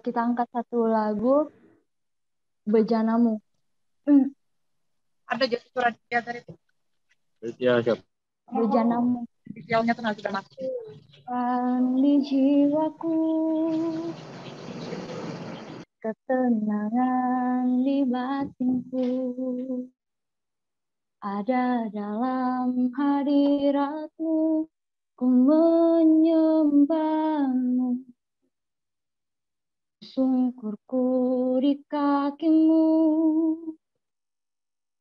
Kita angkat satu lagu, Bejanamu. Ada jadi surat dia dari itu. Ya, siap. Bejanamu. Visualnya tuh nanti termasuk. Di jiwaku, ketenangan di batinku, ada dalam hadiratmu, ku menyembahmu. Sungkurku di kakimu,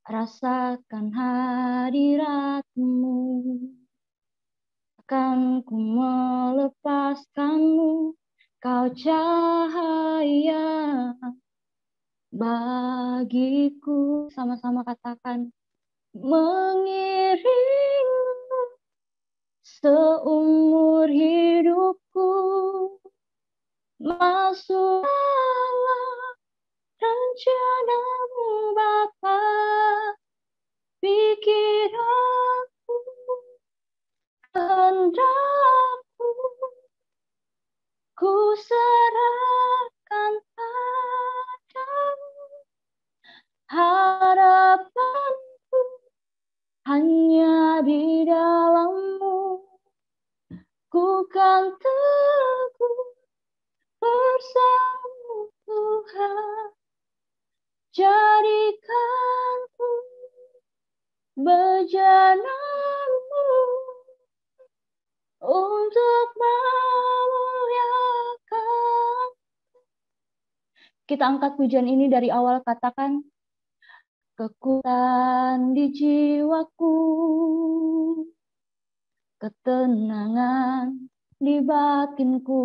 rasakan hadiratmu. Akan ku melepaskanmu, kau cahaya bagiku. Sama-sama katakan, mengiringmu seumur hidupku, masuk dalam rencanamu Bapa, pikiranku, kehendakku, ku serahkan padamu. Harapanku hanya di dalam-Mu, ku kan teguh bersama Tuhan. Jadikanku bejana-Mu untuk memuliakan. Kita angkat pujian ini dari awal, katakan, kekuatan di jiwaku, ketenangan di batinku,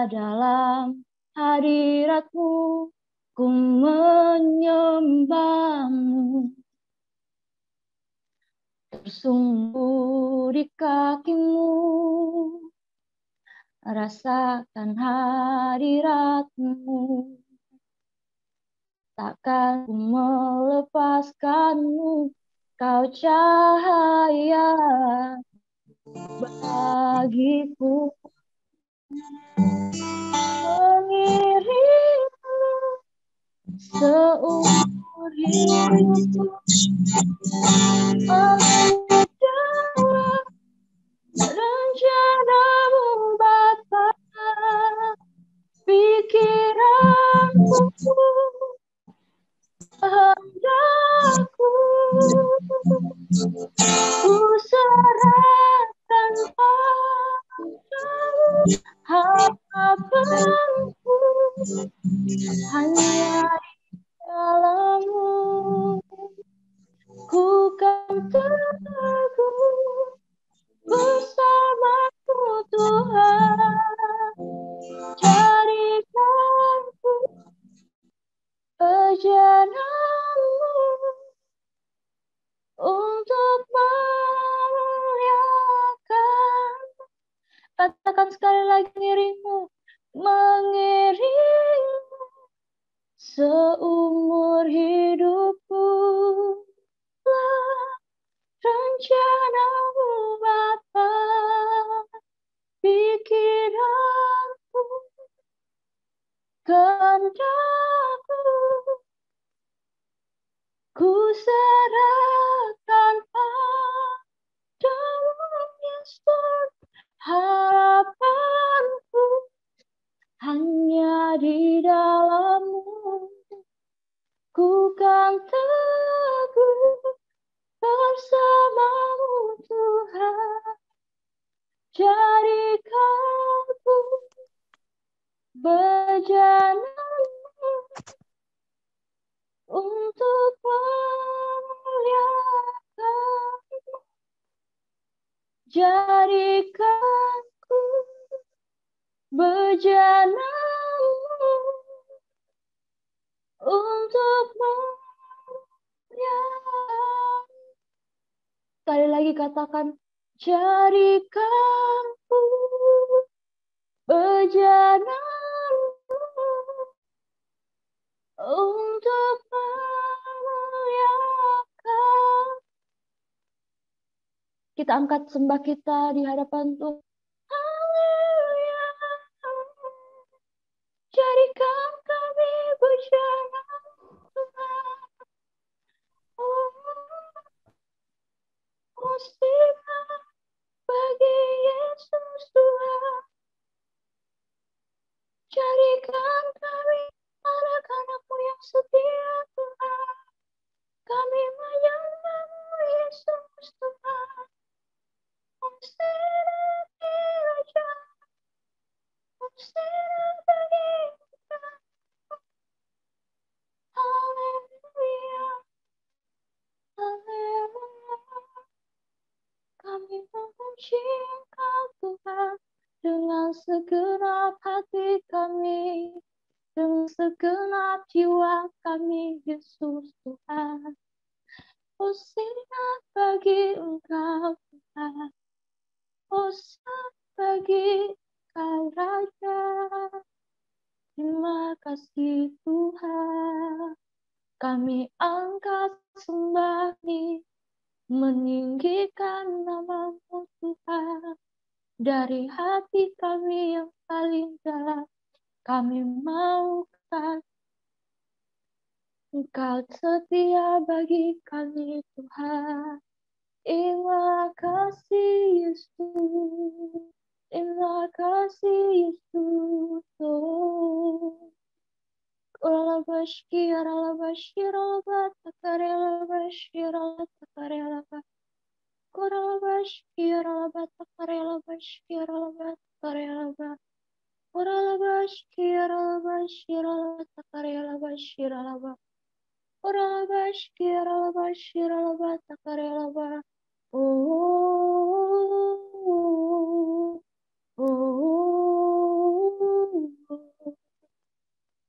dalam hadirat-Mu, ku menyembah-Mu. Tersungkur di kaki-Mu, rasakan hadirat-Mu. Takkan ku melepaskan-Mu, kau cahaya bagiku. Mengiringmu seumur hidupku, dalam rencana-Mu Bapa, pikiranku, kehendakku, ku serahkan padamu. Harapanku hanya di dalam-Mu, ku kan teguh bersama-Mu Tuhan. Jadikanku bejana-Mu untuk memuliakan. Katakan sekali lagi, mengiringmu seumur hidupku, rencana-Mu Bapa, pikiranku, kehendakku, ku serahkan padamu, Yesus. Harapanku hanya di dalam-Mu, ku kan teguh bersama-Mu Tuhan. Jadikanku bejana-Mu untuk memuliakan. Jadikanku bejana-Mu untuk memuliakan. Sekali lagi katakan, jadikanku bejana-Mu untuk memuliakan. Kita angkat sembah kita di hadapan Tuhan. Haleluya, memuji Engkau Tuhan dengan segenap hati kami, dengan segenap jiwa kami, Yesus Tuhan. Hosana bagi Engkau Tuhan, Hosana bagi Engkau Raja. Terima kasih Tuhan, kami angkat sembah meninggikan nama-Mu Tuhan. Dari hati kami yang paling dalam, kami mau katakan Engkau setia bagi kami Tuhan. Terima kasih Yesus, terima kasih Yesus.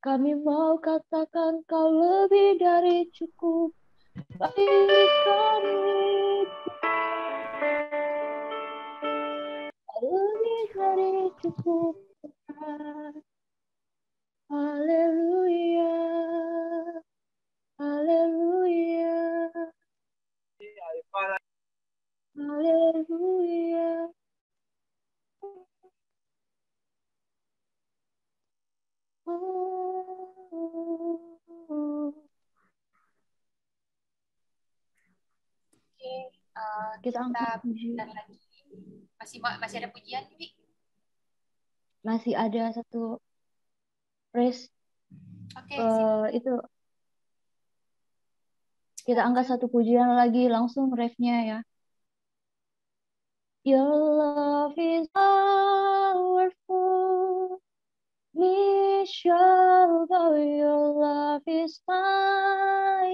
Kami mau katakan Kau lebih dari cukup bagi kami. Lebih dari cukup Tuhan. Haleluya, haleluya, haleluya. Kita angkat puji. Lagi. Masih ada pujian, Wi? Masih ada satu praise. Oke, itu kita angkat satu pujian lagi, langsung refnya ya. Your love is powerful, me shall bow. Your love is mighty.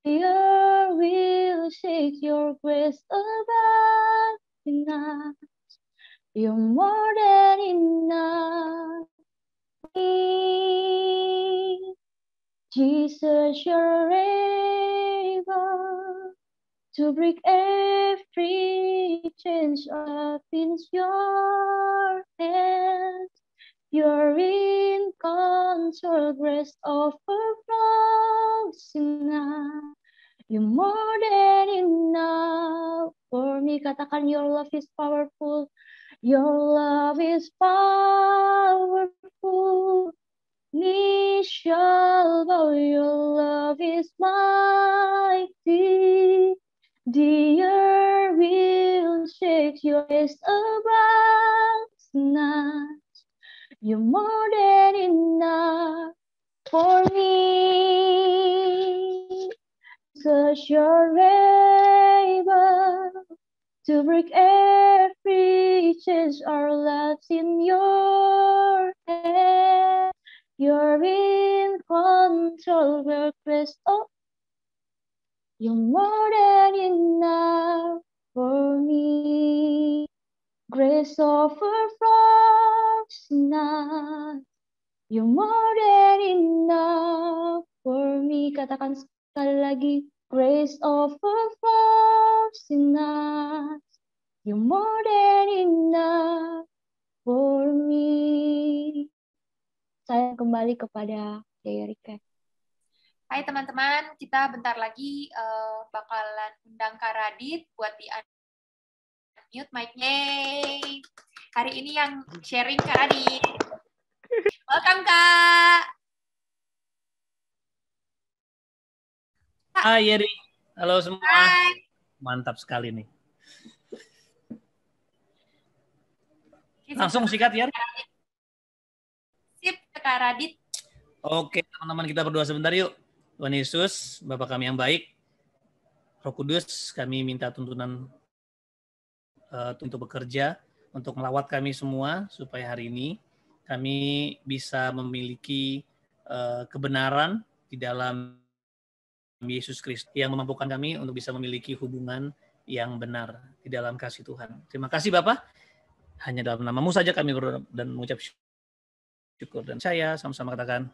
The earth will shake, your grace above enough. You're more than enough. Jesus, you're able to break every chains up in your hands. You're in control, grace overflows enough. You're more than enough for me. Katakan, your love is powerful. Your love is powerful. Knee shall bow, your love is mighty. The earth will shake, your grace above tonight. You're more than enough for me. Such you're able to break every chains, our lives in your hands. You're in control, your grace, oh, you're more than enough for me. Grace overflows enough. You're more than enough for me. Katakan sekali lagi. Grace overflows enough. You're more than enough for me. Saya kembali kepada Erika. Hai teman-teman, kita bentar lagi bakalan undang Kak Radit buat di unmute mic-nya. Hari ini yang sharing Kak Radit. Welcome, Kak. Hai Yeri, halo semua. Hai. Mantap sekali nih. Langsung sikat ya. Sip, Kak Radit. Oke, teman-teman, kita berdoa sebentar yuk. Tuhan Yesus, Bapa kami yang baik, Roh Kudus, kami minta tuntunan untuk bekerja, untuk melawat kami semua, supaya hari ini kami bisa memiliki kebenaran di dalam Yesus Kristus yang memampukan kami untuk bisa memiliki hubungan yang benar di dalam kasih Tuhan. Terima kasih Bapak. Hanya dalam nama-Mu saja kami berdoa dan mengucap syukur, dan saya sama-sama katakan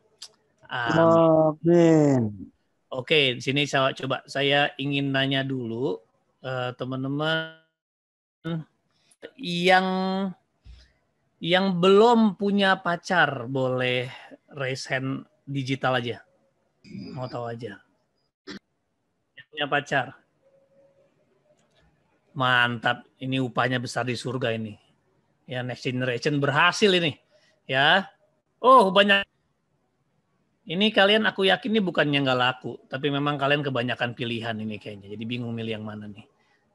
amin. Amin. Oke, di sini saya ingin nanya dulu teman-teman yang belum punya pacar boleh raise hand digital aja. Mau tahu aja. Yang punya pacar. Mantap, ini upahnya besar di surga ini. Ya, next generation berhasil ini. Ya. Oh, banyak. Ini kalian aku yakin ini bukannya nggak laku, tapi memang kalian kebanyakan pilihan ini kayaknya. Jadi bingung milih yang mana nih.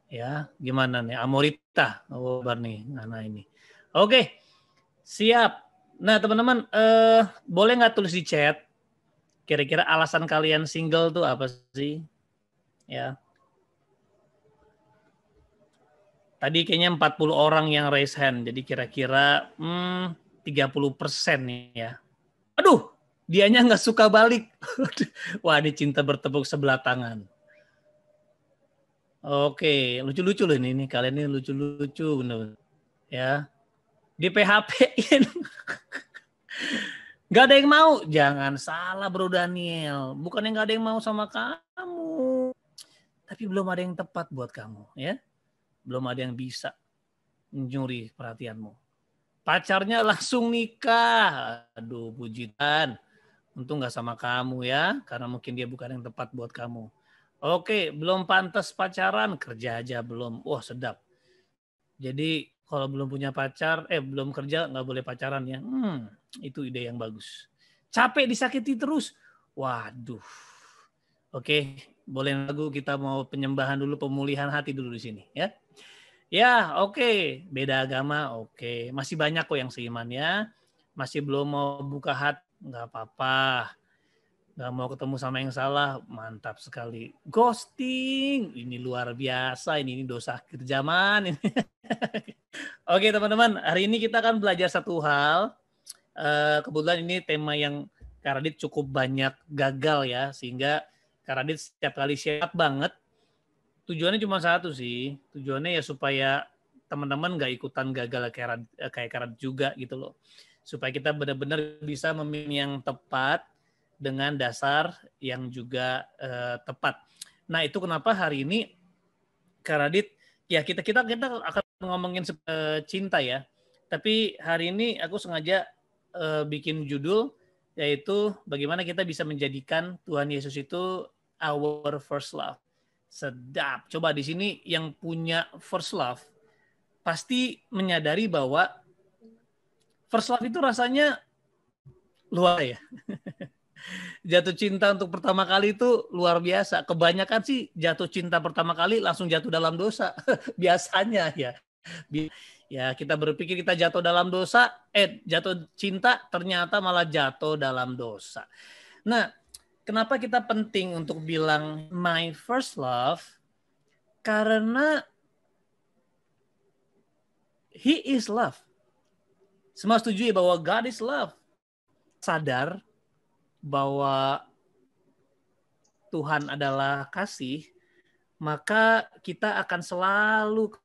Ya, gimana nih? Amorita. Oh, bar nih, Nana ini. Oke. Siap. Nah, teman-teman, boleh nggak tulis di chat kira-kira alasan kalian single tuh apa sih? Ya. Tadi kayaknya 40 orang yang raise hand. Jadi kira-kira 30% nih ya. Aduh, dianya nggak suka balik. Wah, ini cinta bertepuk sebelah tangan. Oke, lucu-lucu loh ini. Kalian ini lucu-lucu bener. Ya. Di PHP-in. Gak ada yang mau. Jangan salah Bro Daniel. Bukan yang gak ada yang mau sama kamu. Tapi belum ada yang tepat buat kamu. Ya. Belum ada yang bisa mencuri perhatianmu. Pacarnya langsung nikah. Aduh, puji Tuhan. Untung gak sama kamu ya. Karena mungkin dia bukan yang tepat buat kamu. Oke, belum pantas pacaran. Kerja aja belum. Wah, sedap. Jadi kalau belum punya pacar, belum kerja nggak boleh pacaran ya. Itu ide yang bagus. Capek disakiti terus. Waduh. Oke, boleh lagu kita mau penyembahan dulu, pemulihan hati dulu di sini ya. Ya, oke. Beda agama, oke. Masih banyak kok yang seiman ya. Masih belum mau buka hati, nggak apa-apa. Nggak mau ketemu sama yang salah, mantap sekali. Ghosting, ini luar biasa. Ini dosa akhir zaman. Oke teman-teman, hari ini kita akan belajar satu hal. Kebetulan ini tema yang Kak Radit cukup banyak gagal ya, sehingga Kak Radit setiap kali siap banget. Tujuannya cuma satu sih, tujuannya ya supaya teman-teman nggak ikutan gagal kayak Kak Radit juga gitu loh. Supaya kita benar-benar bisa memilih yang tepat dengan dasar yang juga tepat. Nah itu kenapa hari ini Kak Radit, ya kita akan ngomongin cinta ya. Tapi hari ini aku sengaja bikin judul yaitu bagaimana kita bisa menjadikan Tuhan Yesus itu our first love. Sedap. Coba di sini yang punya first love pasti menyadari bahwa first love itu rasanya luar ya. Jatuh cinta untuk pertama kali itu luar biasa. Kebanyakan sih jatuh cinta pertama kali langsung jatuh dalam dosa. Biasanya ya. Ya kita berpikir kita jatuh dalam dosa, jatuh cinta ternyata malah jatuh dalam dosa. Nah, kenapa kita penting untuk bilang my first love? Karena He is love. Semua setuju ya bahwa God is love. Sadar bahwa Tuhan adalah kasih, maka kita akan selalu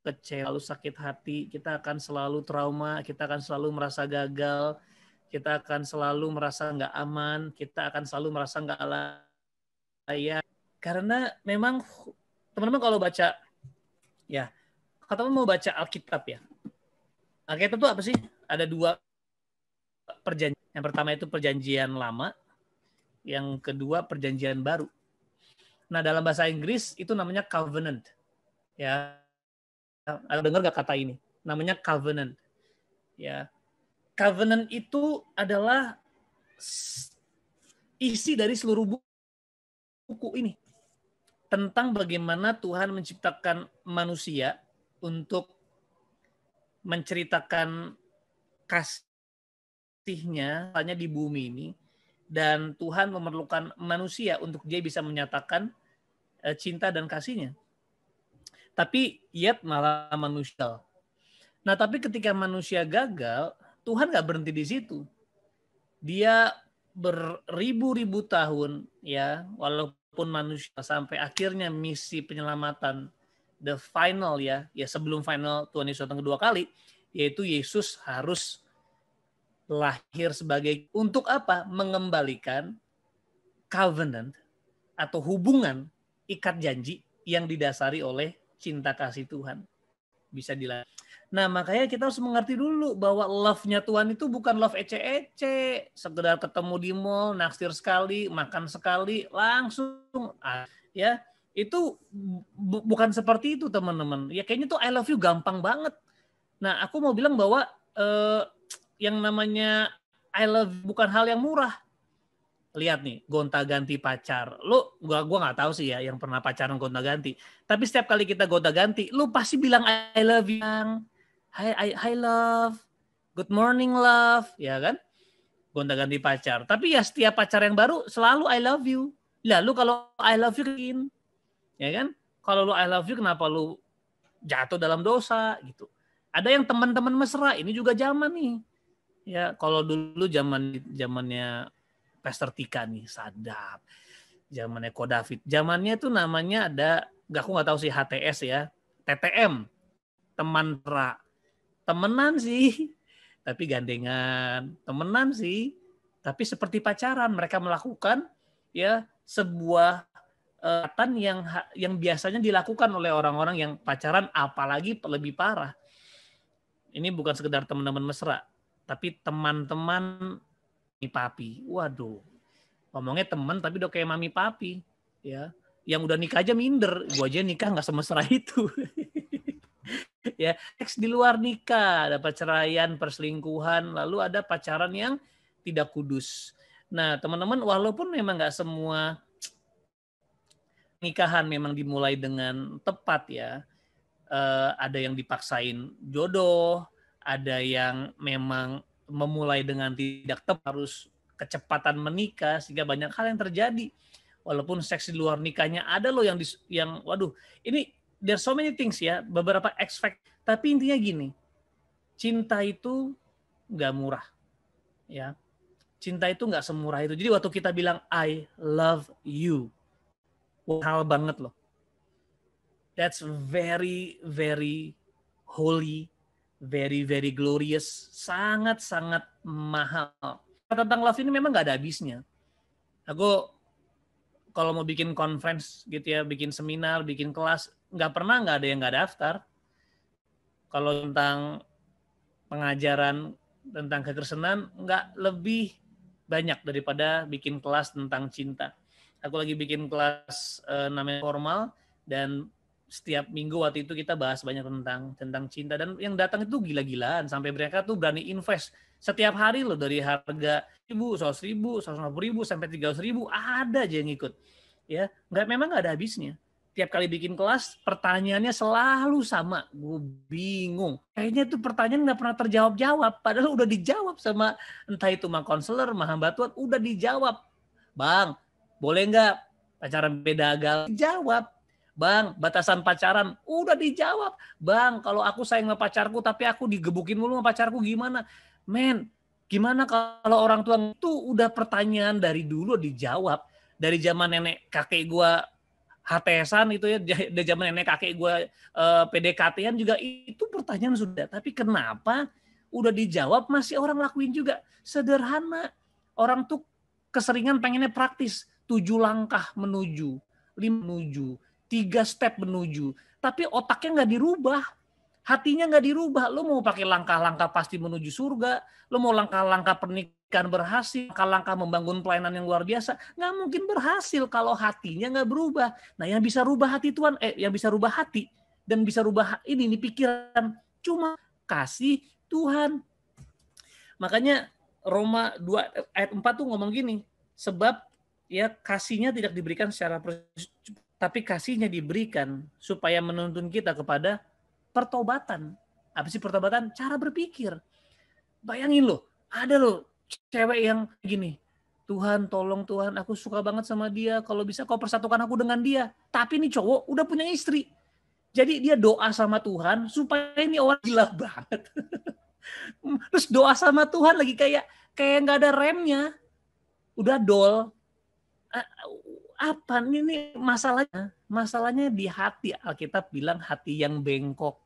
kecewa, selalu sakit hati, kita akan selalu trauma, kita akan selalu merasa gagal, kita akan selalu merasa nggak aman, kita akan selalu merasa nggak layak. Karena memang teman-teman kalau baca, ya, kalau mau baca Alkitab ya, Alkitab itu apa sih? Ada dua perjanjian. Yang pertama itu perjanjian lama, yang kedua perjanjian baru. Nah dalam bahasa Inggris itu namanya covenant. Ya, ada dengar gak kata ini? Namanya covenant. Ya, covenant itu adalah isi dari seluruh buku ini tentang bagaimana Tuhan menciptakan manusia untuk menceritakan kasihnya hanya di bumi ini, dan Tuhan memerlukan manusia untuk dia bisa menyatakan cinta dan kasihnya. Tapi yet malah manusia. Nah, tapi ketika manusia gagal, Tuhan nggak berhenti di situ. Dia beribu-ribu tahun ya, walaupun pun manusia sampai akhirnya misi penyelamatan the final ya sebelum final Tuhan Yesus datang kedua kali, yaitu Yesus harus lahir sebagai untuk apa? Mengembalikan covenant atau hubungan ikat janji yang didasari oleh cinta kasih Tuhan. Bisa dilakukan. Nah, makanya kita harus mengerti dulu bahwa love-nya Tuhan itu bukan love ece-ece, sekedar ketemu di mall, naksir sekali, makan sekali, langsung ya. Itu bukan seperti itu, teman-teman. Ya kayaknya tuh I love you gampang banget. Nah, aku mau bilang bahwa yang namanya I love you bukan hal yang murah. Lihat nih, gonta-ganti pacar. Lu gua nggak tahu sih ya yang pernah pacaran gonta-ganti. Tapi setiap kali kita gonta-ganti, lu pasti bilang I love you. Hi love. Good morning love, ya kan? Gonta-ganti pacar. Tapi ya setiap pacar yang baru selalu I love you. Lalu kalau I love you ya kan? Kalau lu I love you kenapa lu jatuh dalam dosa gitu. Ada yang teman-teman mesra, ini juga zaman nih. Ya, kalau dulu zamannya Pastor Tika nih, sadap. Zamannya Ko David. Zamannya tuh namanya aku nggak tahu sih HTS ya, TTM, teman mesra. Temenan sih, tapi gandengan. Temenan sih, tapi seperti pacaran. Mereka melakukan ya sebuah yang biasanya dilakukan oleh orang-orang yang pacaran, apalagi lebih parah. Ini bukan sekedar teman-teman mesra, tapi teman-teman mami papi. Waduh, ngomongnya teman tapi udah kayak mami papi. Ya, yang udah nikah aja minder. Gue aja nikah nggak semesra itu. Ya, seks di luar nikah, ada perceraian, perselingkuhan, lalu ada pacaran yang tidak kudus. Nah, teman-teman, walaupun memang nggak semua nikahan memang dimulai dengan tepat ya, ada yang dipaksain jodoh, ada yang memang memulai dengan tidak tepat, harus kecepatan menikah sehingga banyak hal yang terjadi. Walaupun seks di luar nikahnya ada loh yang waduh, ini there's so many things ya, beberapa expect. Tapi intinya gini, cinta itu nggak murah, ya. Cinta itu nggak semurah itu. Jadi waktu kita bilang I love you, mahal banget loh. That's very very holy, very very glorious, sangat sangat mahal. Tentang love ini memang nggak ada habisnya. Aku kalau mau bikin conference gitu ya, bikin seminar, bikin kelas, nggak ada yang nggak daftar. Kalau tentang pengajaran tentang kekristenan, nggak lebih banyak daripada bikin kelas tentang cinta. Aku lagi bikin kelas namanya formal, dan setiap minggu waktu itu kita bahas banyak tentang cinta, dan yang datang itu gila-gilaan sampai mereka tuh berani invest setiap hari loh, dari harga 1.000, 100.000, 150.000 sampai 300.000 ada aja yang ikut. Ya, memang nggak ada habisnya. Tiap kali bikin kelas pertanyaannya selalu sama, gue bingung. Kayaknya itu pertanyaan nggak pernah terjawab-jawab, padahal udah dijawab sama entah itu mah konselor, mah hamba Tuhan, udah dijawab. Bang, boleh nggak pacaran beda agama? Dijawab. Bang, batasan pacaran udah dijawab. Bang, kalau aku sayang sama pacarku tapi aku digebukin mulu sama pacarku gimana? Men, gimana kalau orang tua itu udah pertanyaan dari dulu dijawab. Dari zaman nenek kakek gua HTS-an itu ya, dari zaman nenek kakek gua PDKT-an juga itu pertanyaan sudah. Tapi kenapa udah dijawab masih orang lakuin juga? Sederhana. Orang tuh keseringan pengennya praktis. 7 langkah menuju, 5 menuju, 3 step menuju, tapi otaknya nggak dirubah, hatinya nggak dirubah. Lo mau pakai langkah-langkah pasti menuju surga, lo mau langkah-langkah pernikahan berhasil, langkah-langkah membangun pelayanan yang luar biasa, nggak mungkin berhasil kalau hatinya nggak berubah. Nah, yang bisa rubah hati Tuhan, yang bisa rubah hati dan bisa rubah ini pikiran, cuma kasih Tuhan. Makanya Roma 2 ayat 4 tuh ngomong gini, sebab ya kasihnya tidak diberikan secara tapi kasihnya diberikan supaya menuntun kita kepada pertobatan. Apa sih pertobatan? Cara berpikir. Bayangin loh, ada loh cewek yang gini, Tuhan tolong Tuhan, aku suka banget sama dia, kalau bisa kau persatukan aku dengan dia. Tapi ini cowok udah punya istri. Jadi dia doa sama Tuhan supaya ini orang gila banget. Terus doa sama Tuhan lagi kayak nggak ada remnya. Udah dol. Apa ini masalahnya? Masalahnya di hati. Alkitab bilang hati yang bengkok.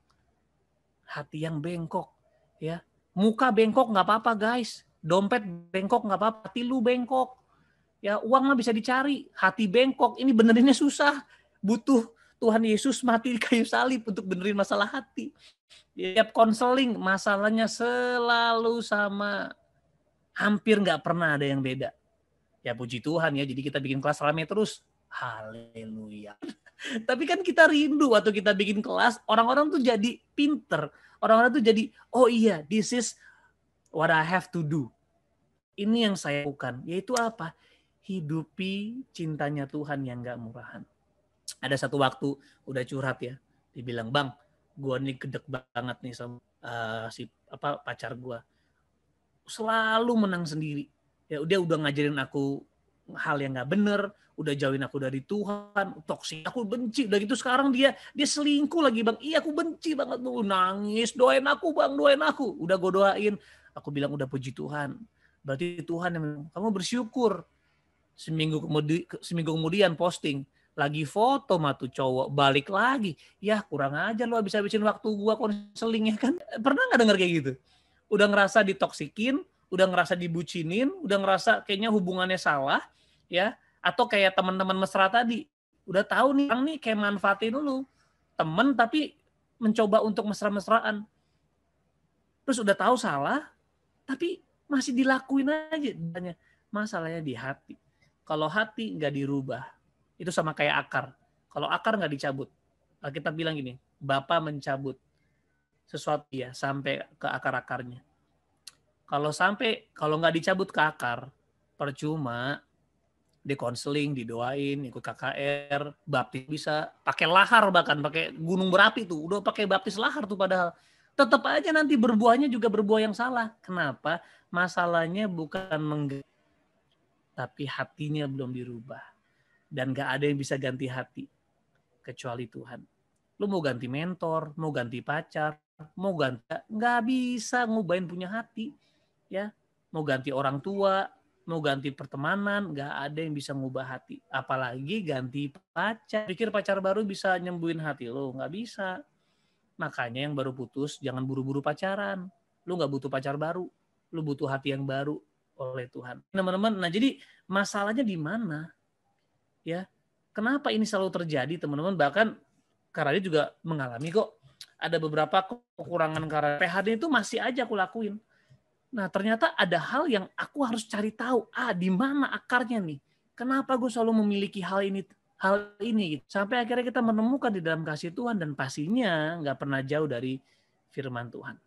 Hati yang bengkok, ya. Muka bengkok nggak apa-apa guys. Dompet bengkok nggak apa-apa. Hati lu bengkok. Ya uang mah bisa dicari. Hati bengkok. Ini benerinnya susah. Butuh Tuhan Yesus mati di kayu salib untuk benerin masalah hati. Tiap konseling masalahnya selalu sama. Hampir nggak pernah ada yang beda. Ya puji Tuhan ya, jadi kita bikin kelas rame terus. Haleluya. Tapi kan kita rindu waktu kita bikin kelas, orang-orang tuh jadi pinter. Orang-orang tuh jadi, oh iya, this is what I have to do. Ini yang saya lakukan, yaitu apa? Hidupi cintanya Tuhan yang gak murahan. Ada satu waktu, udah curhat ya, dibilang, Bang, gue nih gedek banget nih sama pacar gue. Selalu menang sendiri. Ya dia udah ngajarin aku hal yang nggak bener, udah jauhin aku dari Tuhan, toksik, aku benci. Udah gitu sekarang dia selingkuh lagi bang. Iya aku benci banget tuh, nangis, doain aku bang, doain aku. Udah gue doain, aku bilang udah puji Tuhan. Berarti Tuhan yang kamu bersyukur. Seminggu kemudian posting lagi foto mah tuh cowok balik lagi. Ya kurang aja lo habis-habisin waktu gua konseling ya kan. Pernah nggak denger kayak gitu? Udah ngerasa ditoksikin, udah ngerasa dibucinin, udah ngerasa kayaknya hubungannya salah, ya, atau kayak teman-teman mesra tadi, udah tahu nih orang nih kayak manfaatin lu, temen tapi mencoba untuk mesra-mesraan, terus udah tahu salah, tapi masih dilakuin aja. Masalahnya di hati. Kalau hati nggak dirubah, itu sama kayak akar. Kalau akar nggak dicabut, kita bilang gini, Bapa mencabut sesuatu ya sampai ke akar-akarnya. Kalau nggak dicabut ke akar, percuma di konseling, didoain, ikut KKR, baptis bisa, pakai lahar bahkan pakai gunung berapi tuh, udah pakai baptis lahar tuh padahal tetap aja nanti berbuahnya juga berbuah yang salah. Kenapa? Masalahnya bukan tapi hatinya belum dirubah. Dan nggak ada yang bisa ganti hati kecuali Tuhan. Lu mau ganti mentor, mau ganti pacar, mau ganti, nggak bisa ngubahin punya hati. Ya, mau ganti orang tua, mau ganti pertemanan, nggak ada yang bisa ngubah hati. Apalagi ganti pacar. Pikir pacar baru bisa nyembuhin hati lo, nggak bisa. Makanya yang baru putus jangan buru-buru pacaran. Lu nggak butuh pacar baru, lu butuh hati yang baru oleh Tuhan. Teman-teman, nah jadi masalahnya di mana? Ya, kenapa ini selalu terjadi, teman-teman? Bahkan Karadi juga mengalami kok. Ada beberapa kekurangan Karadi. PHD itu masih aja aku lakuin. Nah, ternyata ada hal yang aku harus cari tahu. Di mana akarnya nih? Kenapa gue selalu memiliki hal ini? Sampai akhirnya kita menemukan di dalam kasih Tuhan dan pastinya nggak pernah jauh dari firman Tuhan.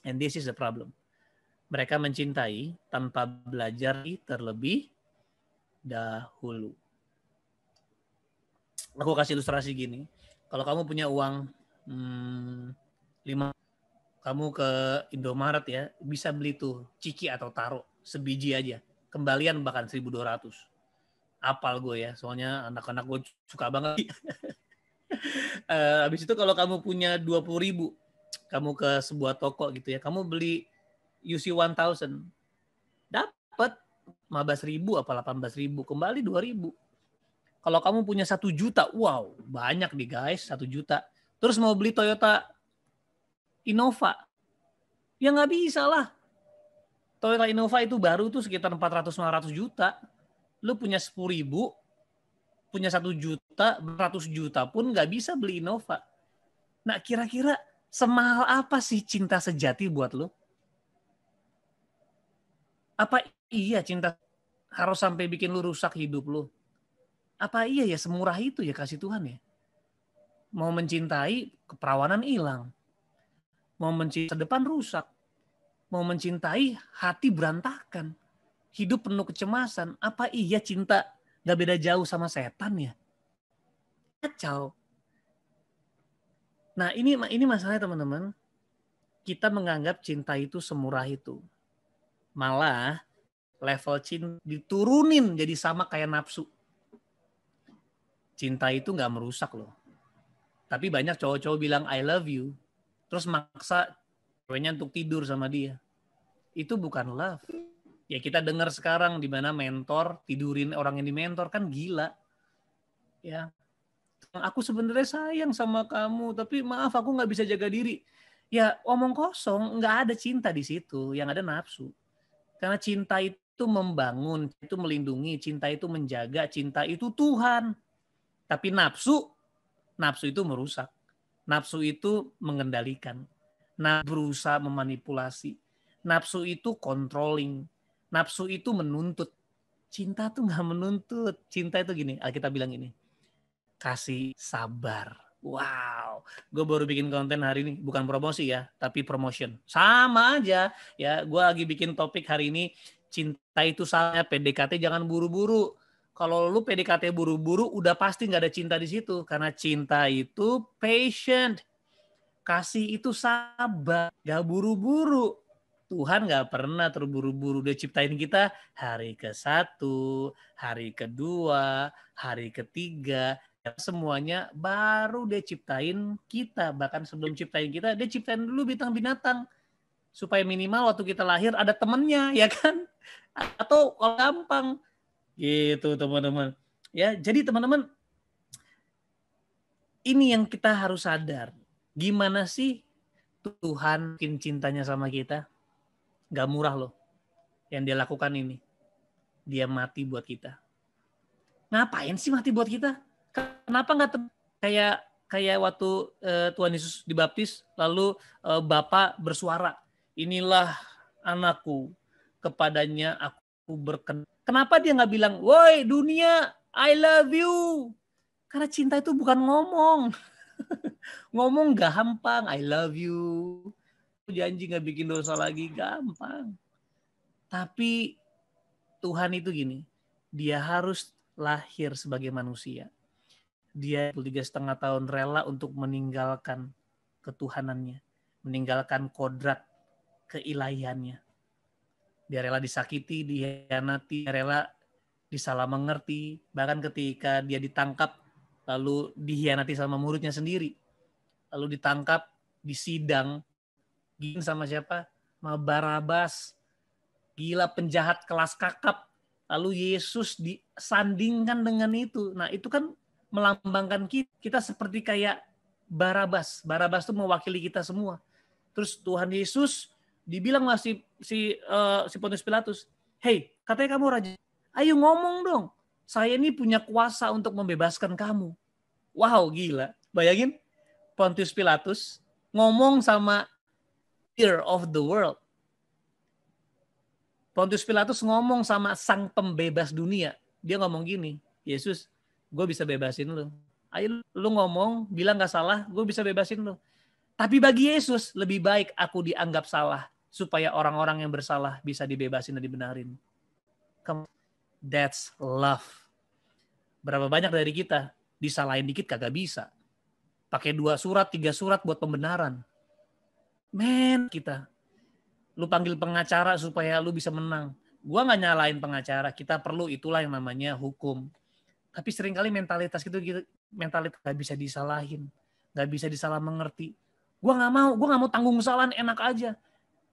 And this is the problem. Mereka mencintai tanpa belajar terlebih dahulu. Aku kasih ilustrasi gini. Kalau kamu punya uang 5, kamu ke Indomaret ya, bisa beli tuh ciki atau taro sebiji aja. Kembalian bahkan 1.200. Apal gue ya, soalnya anak-anak gue suka banget. Habis itu kalau kamu punya 20.000, kamu ke sebuah toko gitu ya, kamu beli UC 1000, dapat 15.000 apa 18.000, kembali 2.000. Kalau kamu punya 1 juta, wow, banyak nih guys, 1 juta. Terus mau beli Toyota Innova, ya nggak bisa lah. Toyota Innova itu baru tuh sekitar 400-500 juta. Lu punya 10.000, punya 1 juta, 100 juta pun nggak bisa beli Innova. Nah kira-kira semahal apa sih cinta sejati buat lu? Apa iya cinta harus sampai bikin lu rusak hidup lu? Apa iya ya semurah itu ya kasih Tuhan ya? Mau mencintai, keperawanan hilang. Mau mencintai depan rusak. Mau mencintai, hati berantakan. Hidup penuh kecemasan. Apa iya cinta gak beda jauh sama setan ya? Kacau. Nah ini masalahnya teman-teman. Kita menganggap cinta itu semurah itu. Malah level cinta diturunin jadi sama kayak nafsu. Cinta itu gak merusak loh. Tapi banyak cowok-cowok bilang I love you. Terus maksa ceweknya untuk tidur sama dia. Itu bukan love. Ya kita dengar sekarang di mana mentor tidurin orang yang dimentor kan gila. Ya, aku sebenarnya sayang sama kamu, tapi maaf aku nggak bisa jaga diri. Ya omong kosong, nggak ada cinta di situ, yang ada nafsu. Karena cinta itu membangun, itu melindungi, cinta itu menjaga, cinta itu Tuhan. Tapi nafsu itu merusak. Nafsu itu mengendalikan. Nafsu berusaha memanipulasi. Nafsu itu controlling. Nafsu itu menuntut. Cinta tuh nggak menuntut. Cinta itu gini, kita bilang ini. Kasih sabar. Wow, gue baru bikin konten hari ini, bukan promosi ya, tapi promotion. Sama aja ya, gue lagi bikin topik hari ini, cinta itu salah, PDKT jangan buru-buru. Kalau lu PDKT buru-buru, udah pasti nggak ada cinta di situ, karena cinta itu patient, kasih itu sabar, gak buru-buru. Tuhan gak pernah terburu-buru. Dia ciptain kita hari ke-1, hari kedua, hari ketiga. Semuanya baru dia ciptain kita. Bahkan sebelum ciptain kita, dia ciptain dulu bintang-binatang. Supaya minimal waktu kita lahir ada temennya, ya kan? Atau kalau gampang. Gitu teman-teman. Ya, jadi teman-teman, ini yang kita harus sadar. Gimana sih Tuhan bikin cintanya sama kita? Gak murah loh yang dia lakukan ini. Dia mati buat kita. Ngapain sih mati buat kita? Kenapa nggak kayak waktu Tuhan Yesus dibaptis, lalu Bapa bersuara, inilah anakku, kepadanya aku berkenan. Kenapa dia nggak bilang, woi dunia, I love you? Karena cinta itu bukan ngomong. Ngomong gampang, I love you. Janji nggak bikin dosa lagi, gampang. Tapi Tuhan itu gini, dia harus lahir sebagai manusia. Dia 3,5 tahun rela untuk meninggalkan ketuhanannya, meninggalkan kodrat keilahiannya. Dia rela disakiti, dihianati, rela disalah mengerti, bahkan ketika dia ditangkap, lalu dihianati sama muridnya sendiri, lalu ditangkap, disidang, gini sama siapa? Sama Barabas, gila penjahat kelas kakap. Lalu Yesus disandingkan dengan itu. Nah itu kan melambangkan kita seperti kayak Barabas. Barabas itu mewakili kita semua. Terus Tuhan Yesus dibilang masih si Pontius Pilatus, hey katanya kamu raja, ayo ngomong dong. Saya ini punya kuasa untuk membebaskan kamu. Wow gila. Bayangin Pontius Pilatus ngomong sama leader of the world. Pontius Pilatus ngomong sama sang pembebas dunia. Dia ngomong gini, Yesus, gue bisa bebasin lu. Ayo lu ngomong, bilang gak salah, gue bisa bebasin lu. Tapi bagi Yesus, lebih baik aku dianggap salah, supaya orang-orang yang bersalah bisa dibebasin dan dibenarin. That's love. Berapa banyak dari kita, disalahin dikit kagak bisa. Pakai 2 surat, 3 surat buat pembenaran. Men, kita. Lu panggil pengacara supaya lu bisa menang. Gua nggak nyalain pengacara, kita perlu, itulah yang namanya hukum. Tapi seringkali mentalitas mentalitas nggak bisa disalahin, nggak bisa disalah mengerti. Gua nggak mau tanggung kesalahan, enak aja.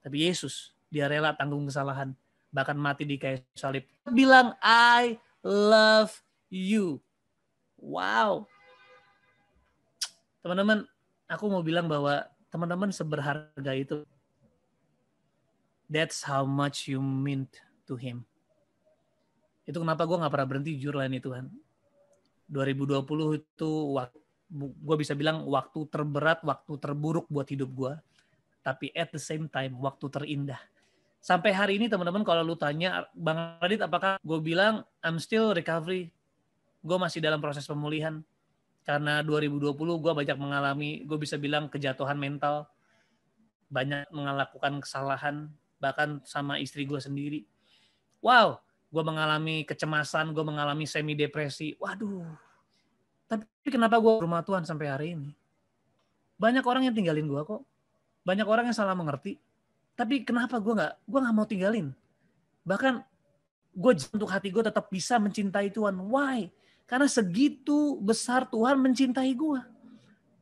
Tapi Yesus, dia rela tanggung kesalahan, bahkan mati di kayu salib. Bilang I love you. Wow. Teman-teman, aku mau bilang bahwa teman-teman seberharga itu. That's how much you meant to him. Itu kenapa gue gak pernah berhenti jujur layani Tuhan. 2020 itu gue bisa bilang waktu terberat, waktu terburuk buat hidup gue. Tapi at the same time, waktu terindah. Sampai hari ini teman-teman kalau lu tanya, Bang Radit apakah gue bilang I'm still recovery. Gue masih dalam proses pemulihan. Karena 2020 gue banyak mengalami, gue bisa bilang kejatuhan mental. Banyak melakukan kesalahan, bahkan sama istri gue sendiri. Wow, gue mengalami kecemasan, gue mengalami semi depresi. Waduh, tapi kenapa gue rumah Tuhan sampai hari ini? Banyak orang yang tinggalin gue kok, banyak orang yang salah mengerti. Tapi kenapa gue nggak mau tinggalin? Bahkan gue untuk hati gue tetap bisa mencintai Tuhan. Why? Karena segitu besar Tuhan mencintai gue.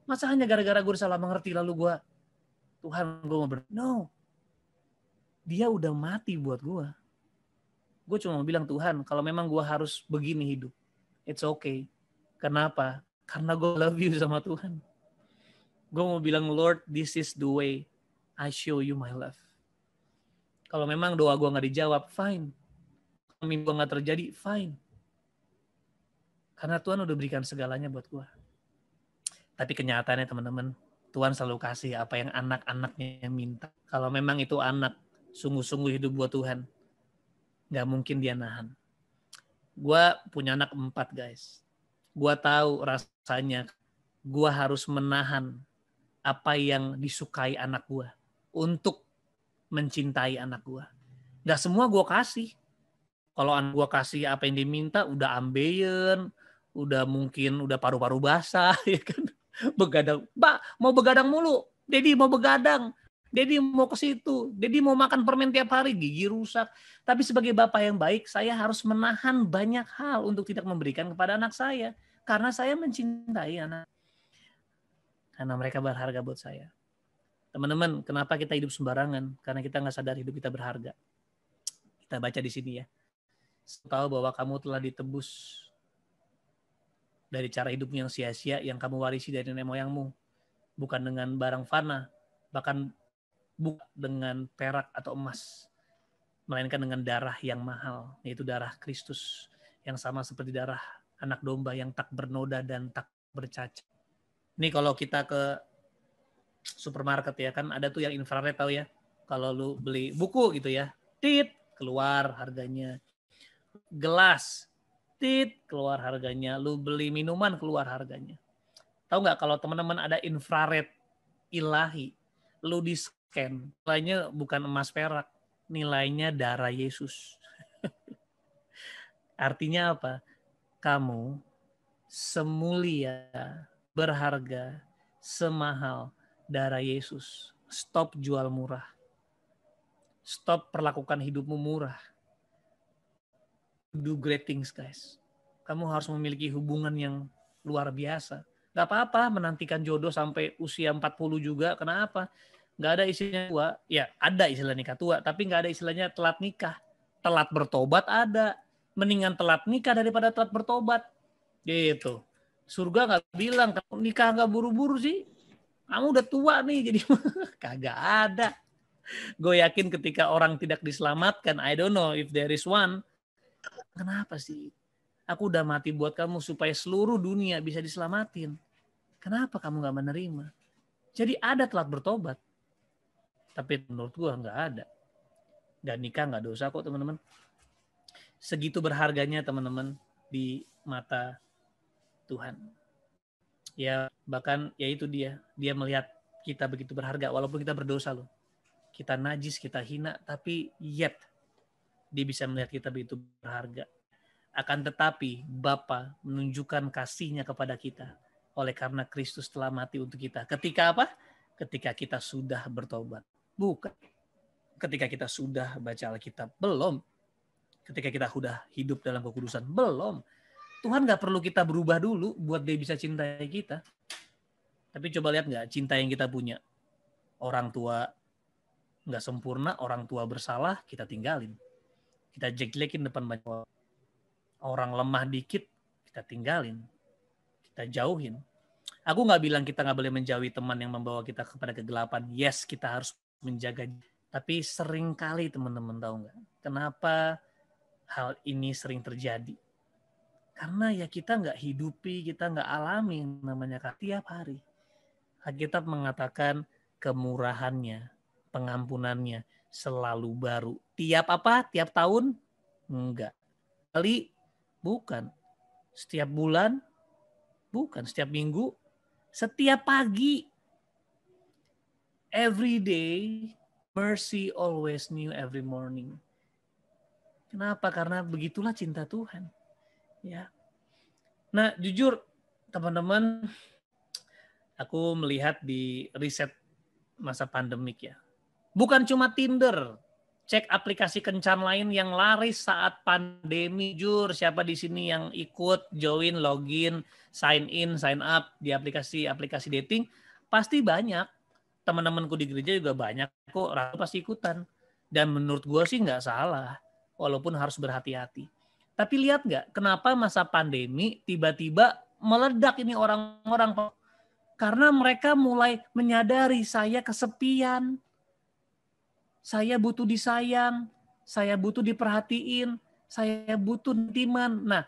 Masa hanya gara-gara gue salah mengerti lalu gue Tuhan gue mau no. Dia udah mati buat gue. Gue cuma mau bilang Tuhan, kalau memang gue harus begini hidup, it's okay. Kenapa? Karena gue love you sama Tuhan. Gue mau bilang, Lord, this is the way I show you my love. Kalau memang doa gue gak dijawab, fine. Kalau mimpi gue gak terjadi, fine. Karena Tuhan udah berikan segalanya buat gue. Tapi kenyataannya teman-teman, Tuhan selalu kasih apa yang anak-anaknya minta. Kalau memang itu anak sungguh-sungguh hidup buat Tuhan, gak mungkin dia nahan. Gue punya anak 4 guys. Gue tahu rasanya gue harus menahan apa yang disukai anak gue untuk mencintai anak gue. Gak semua gue kasih. Kalau anak gue kasih apa yang diminta, udah ambeien, udah mungkin udah paru-paru basah, ya kan? Begadang, Pak mau begadang mulu, Dedi mau begadang, Dedi mau ke situ, Dedi mau makan permen tiap hari, gigi rusak. Tapi sebagai bapak yang baik, saya harus menahan banyak hal untuk tidak memberikan kepada anak saya. Karena saya mencintai anak. Karena mereka berharga buat saya. Teman-teman, kenapa kita hidup sembarangan? Karena kita nggak sadar hidup kita berharga. Kita baca di sini ya. Tahu bahwa kamu telah ditebus dari cara hidupmu yang sia-sia yang kamu warisi dari nenek moyangmu. Bukan dengan barang fana, bahkan bukan dengan perak atau emas. Melainkan dengan darah yang mahal, yaitu darah Kristus. Yang sama seperti darah anak domba yang tak bernoda dan tak bercacat. Ini kalau kita ke supermarket ya kan, ada tuh yang infrared tahu ya. Kalau lu beli buku gitu ya, tit, keluar harganya. Gelas, tit, keluar harganya. Lu beli minuman, keluar harganya. Tahu nggak kalau teman-teman ada infrared ilahi, lu di scan, nilainya bukan emas perak, nilainya darah Yesus. Artinya apa? Kamu semulia, berharga, semahal darah Yesus. Stop jual murah. Stop perlakukan hidupmu murah. Do great things, guys. Kamu harus memiliki hubungan yang luar biasa. Gak apa-apa menantikan jodoh sampai usia 40 juga. Kenapa? Gak ada istilahnya tua. Ya ada istilah nikah tua, tapi gak ada istilahnya telat nikah. Telat bertobat ada. Mendingan telat nikah daripada telat bertobat. Gitu. Surga gak bilang, nikah gak buru-buru sih. Kamu udah tua nih, jadi kagak ada. Gue yakin ketika orang tidak diselamatkan, I don't know if there is one, kenapa sih? Aku udah mati buat kamu supaya seluruh dunia bisa diselamatin. Kenapa kamu gak menerima? Jadi ada telat bertobat. Tapi menurut gue gak ada. Dan nikah gak dosa kok teman-teman. Segitu berharganya teman-teman di mata Tuhan. Ya bahkan ya itu dia melihat kita begitu berharga walaupun kita berdosa loh, kita najis, kita hina, tapi yet dia bisa melihat kita begitu berharga. Akan tetapi Bapa menunjukkan kasihnya kepada kita oleh karena Kristus telah mati untuk kita. Ketika apa? Ketika kita sudah bertobat. Bukan ketika kita sudah baca Alkitab, belum. Ketika kita sudah hidup dalam kekudusan, belum. Tuhan gak perlu kita berubah dulu buat dia bisa cintai kita. Tapi coba lihat gak cinta yang kita punya. Orang tua gak sempurna, orang tua bersalah, kita tinggalin. Kita jelek-jelekin depan banyak orang. Orang lemah dikit, kita tinggalin. Kita jauhin. Aku gak bilang kita gak boleh menjauhi teman yang membawa kita kepada kegelapan. Yes, kita harus menjaga. Tapi sering kali teman-teman tahu gak? Kenapa hal ini sering terjadi? Karena ya kita nggak hidupi, kita nggak alami namanya tiap hari. Alkitab mengatakan kemurahannya, pengampunannya selalu baru. Tiap apa? Tiap tahun? Enggak. Kali? Bukan. Setiap bulan? Bukan. Setiap minggu? Setiap pagi. Every day, mercy always new every morning. Kenapa? Karena begitulah cinta Tuhan. Ya. Nah, jujur teman-teman, aku melihat di riset masa pandemik ya. Bukan cuma Tinder, cek aplikasi kencan lain yang laris saat pandemi. Jujur, siapa di sini yang ikut join, login, sign in, sign up di aplikasi dating? Pasti banyak. Teman-temanku di gereja juga banyak kok, pasti ikutan. Dan menurut gue sih nggak salah, walaupun harus berhati-hati. Tapi lihat nggak, kenapa masa pandemi tiba-tiba meledak ini orang-orang. Karena mereka mulai menyadari saya kesepian. Saya butuh disayang. Saya butuh diperhatiin. Saya butuh intiman. Nah,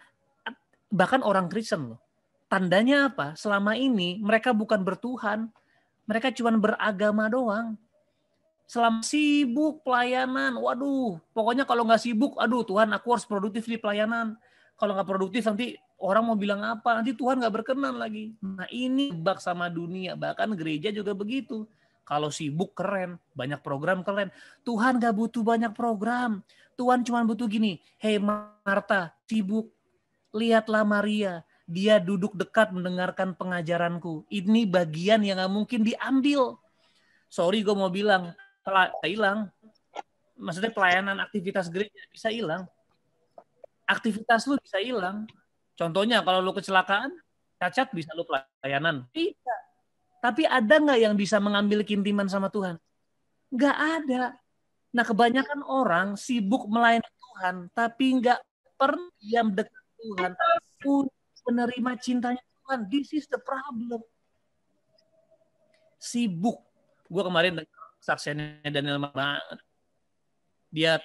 bahkan orang Kristen loh. Tandanya apa? Selama ini mereka bukan bertuhan. Mereka cuma beragama doang. Selama sibuk pelayanan, waduh, pokoknya kalau nggak sibuk, aduh Tuhan aku harus produktif di pelayanan. Kalau nggak produktif nanti orang mau bilang apa, nanti Tuhan nggak berkenan lagi. Nah ini bak sama dunia, bahkan gereja juga begitu. Kalau sibuk keren, banyak program keren. Tuhan nggak butuh banyak program. Tuhan cuma butuh gini, hey Marta, sibuk, lihatlah Maria, dia duduk dekat mendengarkan pengajaranku. Ini bagian yang nggak mungkin diambil. Sorry gue mau bilang, hilang. Maksudnya pelayanan aktivitas gereja bisa hilang. Aktivitas lu bisa hilang. Contohnya kalau lu kecelakaan, cacat bisa lu pelayanan. Bisa. Tapi ada nggak yang bisa mengambil kintiman sama Tuhan? Nggak ada. Nah kebanyakan orang sibuk melayani Tuhan, tapi nggak pernah diam dekat Tuhan. Menerima cintanya Tuhan. This is the problem. Sibuk. Gue kemarin saksiannya Daniel banget. Dia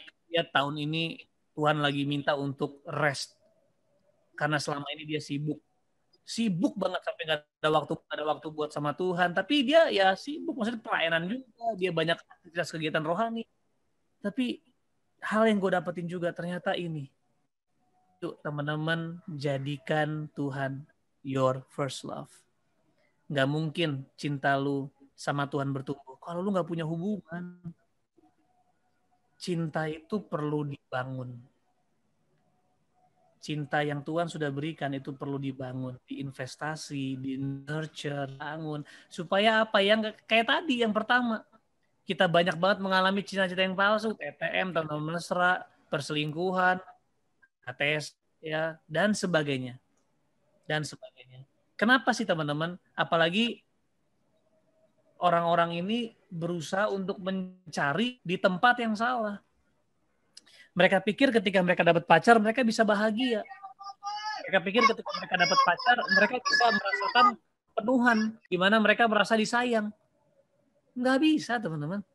tahun ini Tuhan lagi minta untuk rest. Karena selama ini dia sibuk. Sibuk banget sampai gak ada waktu buat sama Tuhan. Tapi dia ya sibuk. Maksudnya pelayanan juga. Dia banyak aktivitas kegiatan rohani. Tapi hal yang gue dapetin juga ternyata ini. Yuk teman-teman, jadikan Tuhan your first love. Gak mungkin cinta lu sama Tuhan bertumbuh kalau lu gak punya hubungan. Cinta itu perlu dibangun. Cinta yang Tuhan sudah berikan itu perlu dibangun, diinvestasi, di nurture, bangun. Supaya apa? Yang kayak tadi yang pertama, kita banyak banget mengalami cinta-cinta yang palsu, TTM, teman mesra, perselingkuhan, HTS, ya, dan sebagainya. Dan sebagainya. Kenapa sih teman-teman? Apalagi orang-orang ini berusaha untuk mencari di tempat yang salah. Mereka pikir ketika mereka dapat pacar, mereka bisa bahagia. Mereka pikir ketika mereka dapat pacar, mereka bisa merasakan penuhan, di mana mereka merasa disayang. Nggak bisa, teman-teman.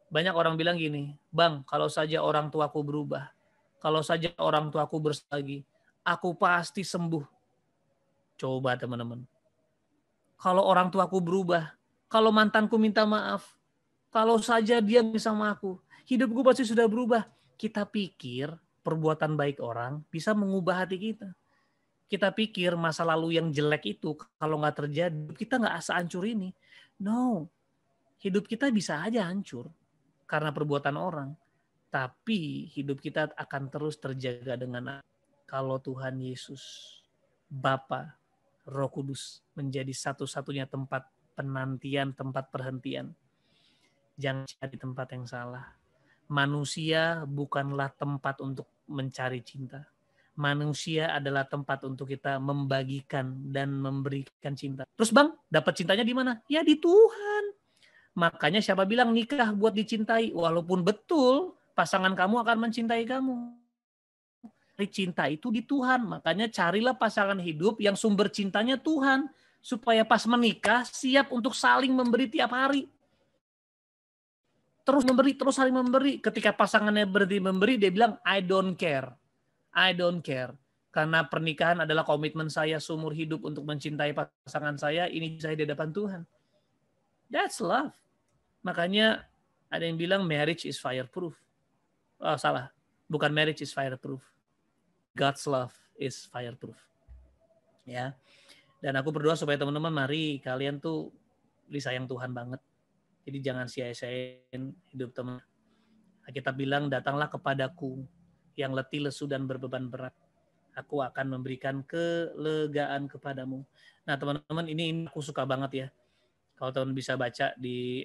Banyak orang bilang gini, Bang, kalau saja orang tuaku berubah, kalau saja orang tuaku bersagi, aku pasti sembuh. Coba, teman-teman. Kalau orang tuaku berubah, kalau mantanku minta maaf, kalau saja dia sama aku, hidupku pasti sudah berubah. Kita pikir perbuatan baik orang bisa mengubah hati kita. Kita pikir masa lalu yang jelek itu kalau nggak terjadi, kita nggak sehancur ini. No, hidup kita bisa aja hancur karena perbuatan orang. Tapi hidup kita akan terus terjaga dengan kalau Tuhan Yesus, Bapa, Roh Kudus menjadi satu-satunya tempat penantian, tempat perhentian. Jangan cari tempat yang salah. Manusia bukanlah tempat untuk mencari cinta. Manusia adalah tempat untuk kita membagikan dan memberikan cinta. Terus Bang, dapat cintanya di mana? Ya di Tuhan. Makanya siapa bilang nikah buat dicintai? Walaupun betul pasangan kamu akan mencintai kamu. Cinta itu di Tuhan. Makanya carilah pasangan hidup yang sumber cintanya Tuhan. Supaya pas menikah siap untuk saling memberi tiap hari. Terus memberi, terus saling memberi. Ketika pasangannya berhenti memberi, dia bilang, I don't care. I don't care. Karena pernikahan adalah komitmen saya seumur hidup untuk mencintai pasangan saya, ini saya di depan Tuhan. That's love. Makanya ada yang bilang marriage is fireproof. Oh, salah. Bukan marriage is fireproof. God's love is fireproof. Ya. Dan aku berdoa supaya teman-teman, mari kalian tuh disayang Tuhan banget. Jadi jangan sia-siain hidup teman. Kita bilang, datanglah kepadaku yang letih, lesu, dan berbeban berat. Aku akan memberikan kelegaan kepadamu. Nah teman-teman, ini aku suka banget ya. Kalau teman bisa baca di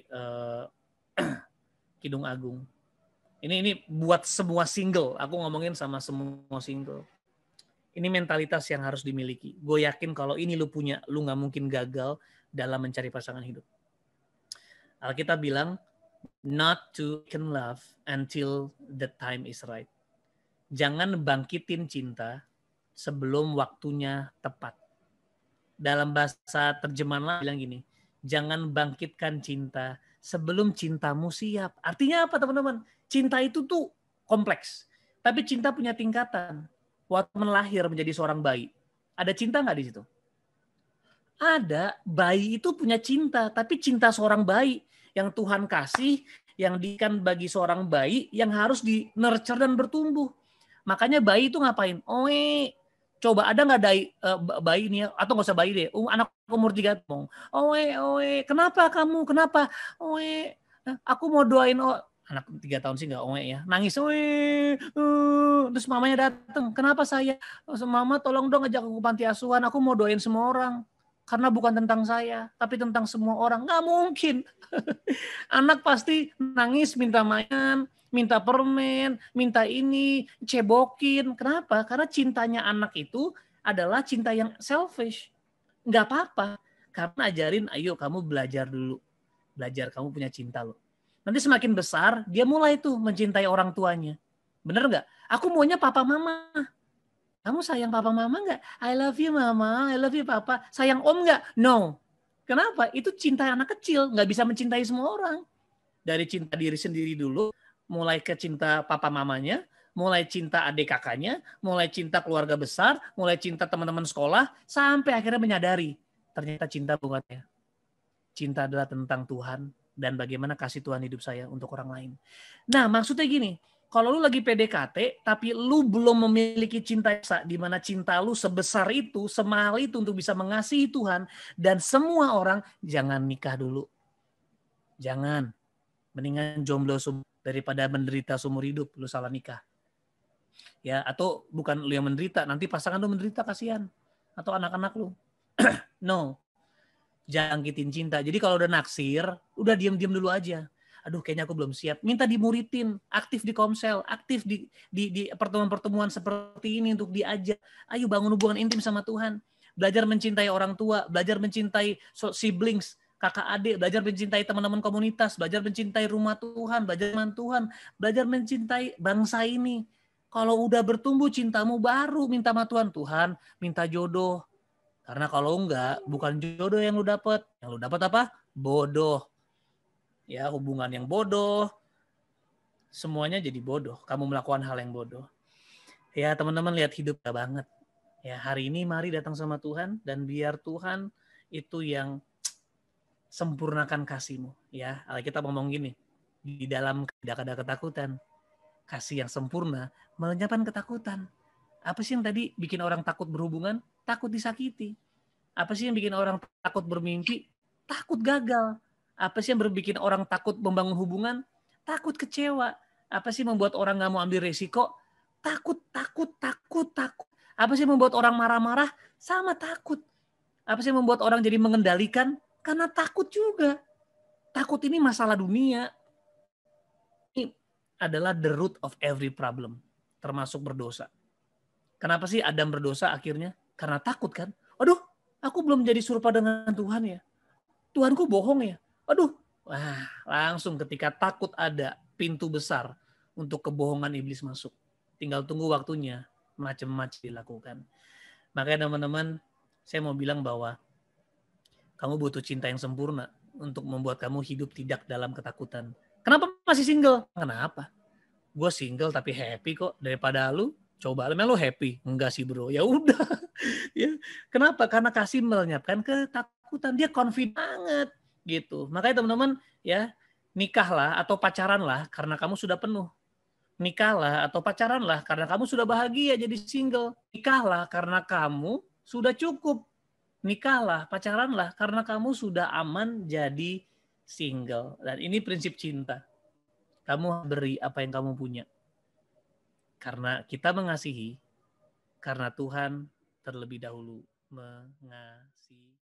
Kidung Agung. Ini buat semua single. Aku ngomongin sama semua single. Ini mentalitas yang harus dimiliki. Gue yakin kalau ini lu punya, lu gak mungkin gagal dalam mencari pasangan hidup. Alkitab bilang, not to can love until the time is right. Jangan bangkitin cinta sebelum waktunya tepat. dalam bahasa terjemahan lain bilang gini, jangan bangkitkan cinta sebelum cintamu siap. Artinya apa teman-teman? Cinta itu tuh kompleks. Tapi cinta punya tingkatan. Waktu melahir menjadi seorang bayi. Ada cinta nggak di situ? Ada. Bayi itu punya cinta. Tapi cinta seorang bayi yang Tuhan kasih, yang diberikan bagi seorang bayi yang harus di-nurture dan bertumbuh. Makanya bayi itu ngapain? Coba ada nggak bayi ini ya? Atau nggak usah bayi deh. Anak umur 3 tahun. Kenapa kamu? Kenapa? Aku mau doain. Anak 3 tahun sih nggak ya. Nangis. Terus mamanya datang. Kenapa saya? Mama tolong dong ajak aku panti asuhan. Aku mau doain semua orang. Karena bukan tentang saya, tapi tentang semua orang. Nggak mungkin. Anak pasti nangis, minta mainan, minta permen, minta ini, cebokin. Kenapa? Karena cintanya anak itu adalah cinta yang selfish. Nggak apa-apa. Karena ajarin, ayo kamu belajar dulu. Belajar, kamu punya cinta loh. Nanti semakin besar, dia mulai tuh mencintai orang tuanya. Bener nggak? Aku maunya papa mama. Kamu sayang papa mama nggak? I love you mama, I love you papa. Sayang om nggak? No. Kenapa? Itu cinta anak kecil, nggak bisa mencintai semua orang. Dari cinta diri sendiri dulu, mulai ke cinta papa mamanya, mulai cinta adik kakaknya, mulai cinta keluarga besar, mulai cinta teman-teman sekolah, sampai akhirnya menyadari, ternyata cinta bukan ya. Cinta adalah tentang Tuhan dan bagaimana kasih Tuhan hidup saya untuk orang lain. Nah, maksudnya gini, kalau lu lagi PDKT, tapi lu belum memiliki cinta di mana cinta lu sebesar itu, semahal itu untuk bisa mengasihi Tuhan dan semua orang, jangan nikah dulu. Jangan. Mendingan jomblo daripada menderita seumur hidup, lu salah nikah. Ya, atau bukan lu yang menderita, nanti pasangan lu menderita, kasihan. Atau anak-anak lu. No. Jangan jangkitin cinta. Jadi kalau udah naksir, udah diam-diam dulu aja. Aduh, kayaknya aku belum siap. Minta dimuridin, aktif di komsel, aktif di pertemuan-pertemuan seperti ini untuk diajak. Ayo bangun hubungan intim sama Tuhan. Belajar mencintai orang tua, belajar mencintai siblings, kakak adik, belajar mencintai teman-teman komunitas, belajar mencintai rumah Tuhan, belajar dengan Tuhan, belajar mencintai bangsa ini. Kalau udah bertumbuh cintamu, baru minta sama Tuhan. Tuhan, minta jodoh. Karena kalau enggak, bukan jodoh yang lu dapat. Yang lu dapat apa? Bodoh. Ya, hubungan yang bodoh. Semuanya jadi bodoh. Kamu melakukan hal yang bodoh. Ya, teman-teman lihat hidup banget. Ya, hari ini mari datang sama Tuhan dan biar Tuhan itu yang sempurnakan kasih-Mu. Ya, kita ngomong gini, di dalam tidak ada ketakutan. Kasih yang sempurna melenyapkan ketakutan. Apa sih yang tadi bikin orang takut berhubungan? Takut disakiti. Apa sih yang bikin orang takut bermimpi? Takut gagal. Apa sih yang bikin orang takut membangun hubungan? Takut kecewa. Apa sih yang membuat orang nggak mau ambil resiko? Takut. Apa sih yang membuat orang marah-marah? Sama takut. Apa sih yang membuat orang jadi mengendalikan? Karena takut juga. Takut ini masalah dunia. Ini adalah the root of every problem. Termasuk berdosa. Kenapa sih Adam berdosa akhirnya? Karena takut kan? Aduh, aku belum jadi serupa dengan Tuhan ya. Tuhanku bohong ya. Aduh, wah, langsung ketika takut ada pintu besar untuk kebohongan iblis masuk. Tinggal tunggu waktunya, macam-macam dilakukan. Makanya teman-teman, saya mau bilang bahwa kamu butuh cinta yang sempurna untuk membuat kamu hidup tidak dalam ketakutan. Kenapa masih single? Kenapa? Gue single tapi happy kok. Daripada lu, coba lu happy. Enggak sih bro, ya udah. Ya. Kenapa? Karena kasih melenyapkan ketakutan. Dia confident banget gitu. Makanya teman-teman ya, nikahlah atau pacaranlah karena kamu sudah penuh. Nikahlah atau pacaranlah karena kamu sudah bahagia jadi single. Nikahlah karena kamu sudah cukup. Nikahlah, pacaranlah karena kamu sudah aman jadi single. Dan ini prinsip cinta. Kamu beri apa yang kamu punya. Karena kita mengasihi, karena Tuhan terlebih dahulu mengasihi.